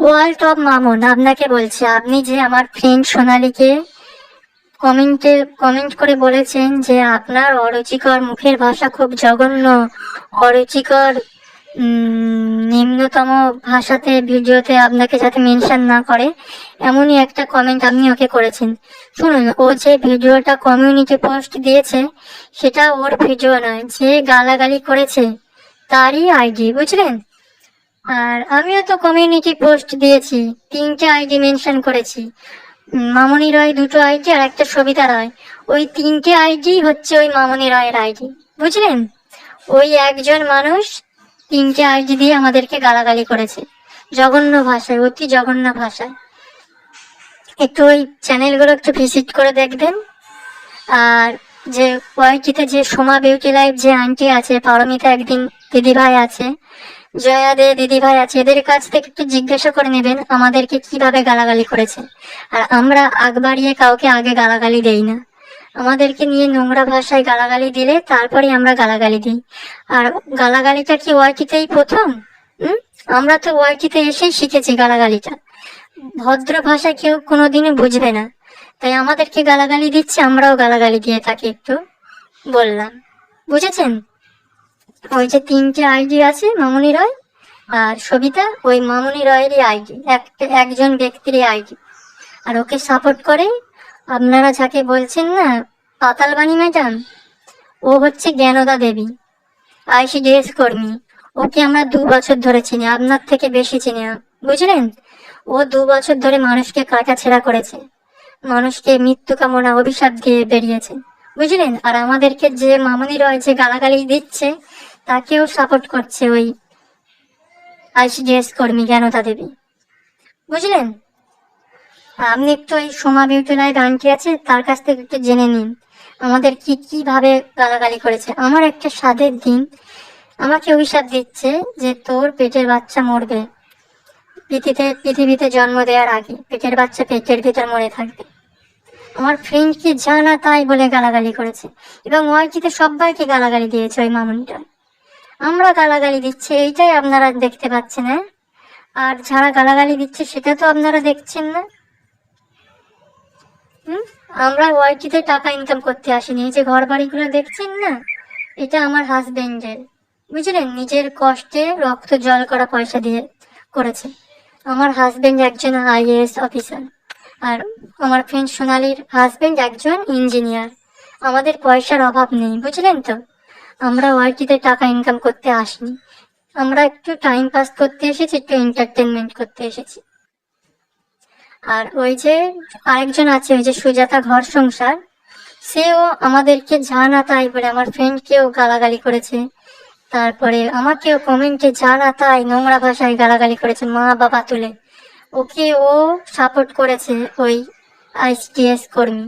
World of Mamun আপনাকে বলছি, আপনি যে আমার ফ্রেন্ড সোনালীকে কমেন্ট করে বলেছেন যে আপনার অরুচিকর মুখের ভাষা খুব জঘন্য, অরুচিকর, নিম্নতম ভাষাতে ভিডিওতে আপনাকে যাতে মেনশন না করে, এমনই একটা কমেন্ট আপনি ওকে করেছেন। শুনুন, ও যে ভিডিওটা কমিউনিটি পোস্ট দিয়েছে সেটা ওর ভিডিও নয়, যে গালাগালি করেছে তারই আইডি, বুঝলেন? আর আমিও তো কমিউনিটি পোস্ট দিয়েছি, 3টে আইডি মেনশন করেছি। মামনি রয় 2টো আইডি আর একটা সবিতা রয়, ওই 3টে আইডি হচ্ছে ওই মামনি রয়ের আইডি, বুঝলেন? ওই একজন মানুষ 3টে আইডি দিয়ে আমাদেরকে গালাগালি করেছে, জঘন্য ভাষায়, অতি জঘন্য ভাষায়। একটু ওই চ্যানেলগুলো একটু ভিজিট করে দেখবেন। আর যে ওয়াইটিতে যে সোমা বিউটি লাইফ যে আন্টি আছে, পারমিতা একদিন দিদিভাই আছে, জয়া দে দিদিভাই আছে, এদের কাছ থেকে একটু জিজ্ঞাসা করে নেবেন আমাদেরকে কিভাবে গালাগালি করেছে। আর আমরা আগ বাড়িয়ে কাউকে আগে গালাগালি দেই না, আমাদেরকে নিয়ে নোংরা ভাষায় গালাগালি দিলে তারপরে আমরা গালাগালি দিই। আর গালাগালিটা কি ওয়াইটিতেই প্রথম? আমরা তো ওয়াইটিতে এসেই শিখেছি গালাগালিটা, ভদ্র ভাষা কেউ কোনোদিনও বুঝবে না, তাই আমাদেরকে গালাগালি দিচ্ছে, আমরাও গালাগালি দিয়ে থাকি, একটু বললাম, বুঝেছেন? ওই যে 3টে আইডি আছে মামনি রয় আর সবিতা, ওই মামনি রয়েরই আইডি, একজন ব্যক্তির আইডি। আর ওকে সাপোর্ট করে আপনারা যাকে বলছেন না পাতালবাণী ম্যাডাম, ও হচ্ছে জ্ঞানদা দেবী, আইসিডিএস কর্মী। ওকে আমরা 2 বছর ধরে চিনি, আপনার থেকে বেশি চিনি, বুঝলেন? ও 2 বছর ধরে মানুষকে কাটাছেঁড়া করেছে, মানুষকে মৃত্যু কামনা অভিশাপ দিয়ে বেরিয়েছে, বুঝলেন? আর আমাদেরকে যে মামনি রয় যে গালাগালি দিচ্ছে তাকেও সাপোর্ট করছে ওই আইসিডিএস কর্মী জ্ঞানদা দেবী, বুঝলেন? আপনি একটু ওই সোমা বিউটি লাইফ আন্টি আছে তার কাছ থেকে একটু জেনে নিন আমাদের কিভাবে গালাগালি করেছে। আমার একটা স্বাদের দিন আমাকে অভিশাপ দিচ্ছে যে তোর পেটের বাচ্চা মরবে, পৃথিবীতে জন্ম দেওয়ার আগে পেটের বাচ্চা পেটের ভিতর মরে থাকবে। আমার ফ্রেন্ডকে যা না তাই বলে গালাগালি করেছে, এবং ওয়াইটিতে সবাইকে গালাগালি দিয়েছে ওই মামুনিটা। আমরা গালাগালি দিচ্ছি এইটাই আপনারা দেখতে পাচ্ছেন, হ্যাঁ? আর যারা গালাগালি দিচ্ছে সেটা তো আপনারা দেখছেন না। আমরা ওয়াইটিতে টাকা ইনকাম করতে আসিনি, এই যে ঘর বাড়িগুলো দেখছেন না, এটা আমার হাজবেন্ডের, বুঝলেন? নিজের কষ্টে রক্ত জল করা পয়সা দিয়ে করেছে। আমার হাজবেন্ড একজন আইএএস অফিসার, আর আমার ফ্রেন্ড সোনালির হাজবেন্ড একজন ইঞ্জিনিয়ার। আমাদের পয়সার অভাব নেই, বুঝলেন তো? আমরা ওয়াইটিতে টাকা ইনকাম করতে আসিনি, আমরা একটু টাইম পাস করতে এসেছি, একটু এন্টারটেনমেন্ট করতে এসেছি। আর ওই যে আরেকজন আছে, ওই যে সুজাতা ঘর সংসার, সেও আমাদেরকে যা না তাই বলে আমার ফ্রেন্ডকেও গালাগালি করেছে, তারপরে আমাকেও কমেন্টে যা না তাই নোংরা ভাষায় গালাগালি করেছে, মা বাবা তুলে। ওকে ও সাপোর্ট করেছে ওই আইসিডিএস কর্মী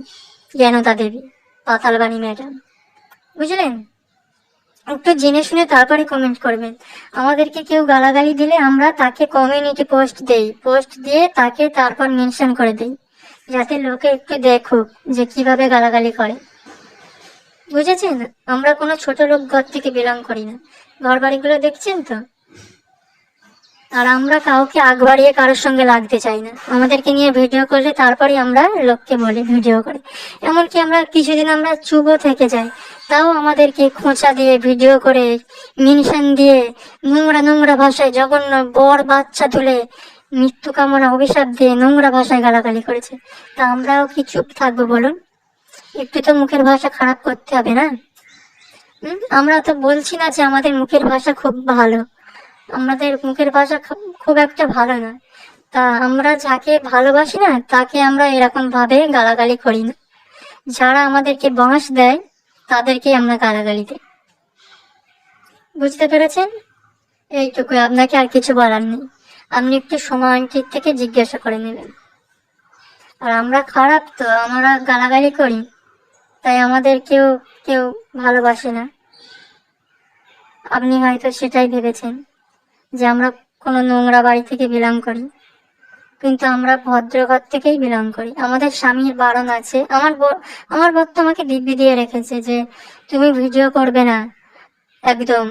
জ্ঞানদা দেবী, পাতালবাণী ম্যাডাম, বুঝলেন? একটু জেনে শুনে তারপরে কমেন্ট করবেন। আমাদেরকে কেউ গালাগালি দিলে আমরা তাকে কমিউনিটি পোস্ট দেই, পোস্ট দিয়ে তাকে তারপর মেনশন করে দেই, যাতে লোকে একটু দেখুক যে কিভাবে গালাগালি করে, বুঝেছেন? আমরা কোনো ছোট লোক ঘর থেকে বিলং করি না, ঘর বাড়িগুলো দেখছেন তো। আর আমরা কাউকে আগ বাড়িয়ে কারোর সঙ্গে লাগতে চাই না, আমাদেরকে নিয়ে ভিডিও করলে তারপরে আমরা লোককে বলি ভিডিও করে। এমনকি আমরা কিছুদিন আমরা চুপও থেকে যাই, তাও আমাদেরকে খোঁচা দিয়ে ভিডিও করে মেনশন দিয়ে নোংরা নোংরা ভাষায় জঘন্য বর বাচ্চা তুলে মৃত্যু কামনা অভিশাপ দিয়ে নোংরা ভাষায় গালাগালি করেছে। তা আমরাও কি চুপ থাকবো বলুন? একটু তো মুখের ভাষা খারাপ করতে হবে না? আমরা তো বলছি না যে আমাদের মুখের ভাষা খুব ভালো, আমাদের মুখের ভাষা খুব একটা ভালো না, তা আমরা যাকে ভালোবাসি না তাকে আমরা এরকম ভাবে গালাগালি করি না, যারা আমাদেরকে বাঁশ দেয় তাদেরকে আমরা গালাগালি দিই, বুঝতে পেরেছেন? এইটুকু, আপনাকে আর কিছু বলার নেই, আপনি একটু সময় আন্টির থেকে জিজ্ঞাসা করে নেবেন। আর আমরা খারাপ তো, আমরা গালাগালি করি, তাই আমাদের কেউ কেউ ভালোবাসে না। আপনি হয়তো সেটাই ভেবেছেন যে আমরা কোনো নোংরা বাড়ি থেকে বিলং করি, কিন্তু আমরা ভদ্র ঘর থেকেই বিলং করি। আমাদের স্বামীর বারণ আছে, আমার বর তো আমাকে দিব্যি দিয়ে রেখেছে যে তুমি ভিডিও করবে না, একদম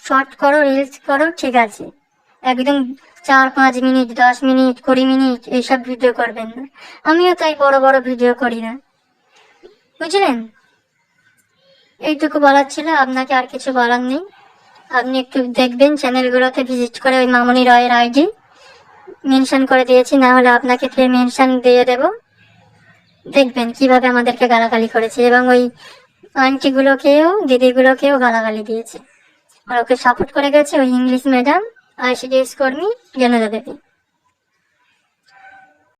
শর্ট করো, রিলস করো, ঠিক আছে, একদম 4-5 মিনিট, 10 মিনিট, 20 মিনিট এইসব ভিডিও করবেন না। আমিও তাই বড় বড় ভিডিও করি না, বুঝলেন? এইটুকু বলার ছিল, আপনাকে আর কিছু বলার নেই। আপনি একটু দেখবেন চ্যানেলগুলোতে ভিজিট করে, ওই মামনি রয়ের আইডি মেনশন করে দিয়েছি, না হলে আপনাকে ফের মেনশন দিয়ে দেব। দেখবেন কিভাবে আমাদেরকে গালাগালি করেছে, এবং ওই আন্টিগুলোকেও দিদিগুলোকেও গালাগালি দিয়েছে। আর ওকে সাপোর্ট করে গেছে ওই ইংলিশ ম্যাডাম, আইসিডিএস কর্মী জ্ঞানদা দেবী।